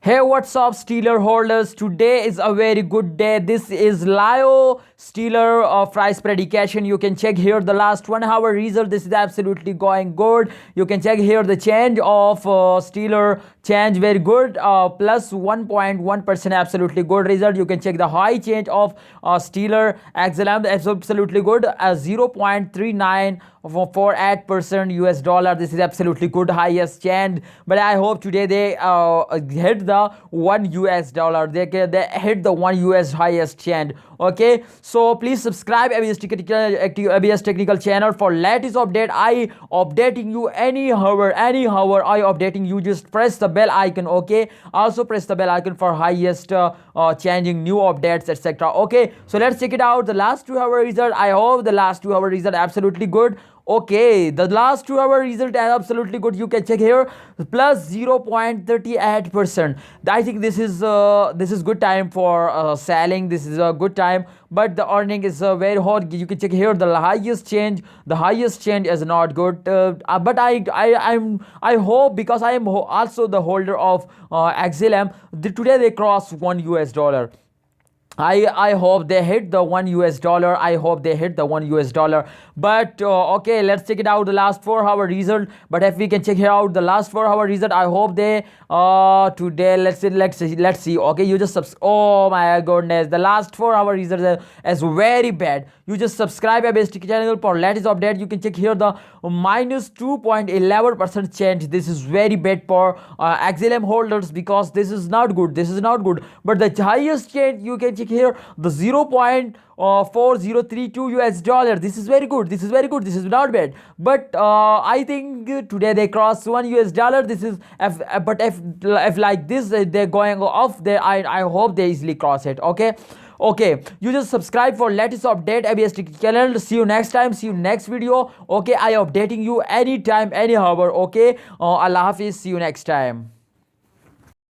Hey, what's up, Stellar holders? Today is a very good day. This is live Stellar Price Predication. You can check here the last 1 hour result. This is absolutely going good. You can check here the change of Stellar change very good, plus 1.1%, absolutely good result. You can check the high change of Stellar Xlm, absolutely good, 0.3948% US dollar. This is absolutely good, highest change. But I hope today they hit the $1 US. They hit the $1 highest change. Okay, so please subscribe ABS technical channel for latest update. I updating you any hour I updating you. Just press the bell icon. Okay, also press the bell icon for highest changing new updates, etc. Okay, so let's check it out. The last 2 hour result. I hope the last 2 hour result absolutely good. Okay, the last 2 hour result is absolutely good. You can check here, plus 0.38%. I think this is good time for selling. This is a good time, but the earning is very hot. You can check here the highest change. The highest change is not good. But I hope, because I am also the holder of Xlm. Today they crossed $1. I hope they hit the $1. I hope they hit the $1. But okay, let's check it out the last 4 hour result. But if we can check here out the last 4 hour result, I hope they today let's see. Okay, you just oh my goodness, the last 4 hour result is very bad. You just subscribe a basic channel for latest update. You can check here the minus 2.11% change. This is very bad for Xlm holders, because this is not good. This is not good. But the highest change, you can check here the 0.4032 US dollar. This is very good. This is very good. This is not bad. But I think today they crossed $1. This is but if like this they're going off there, I hope they easily cross it. Okay, you just subscribe for latest update ABS channel. See you next time. See you next video. Okay, I updating you anytime, any hour. Okay, Allah Hafiz. See you next time.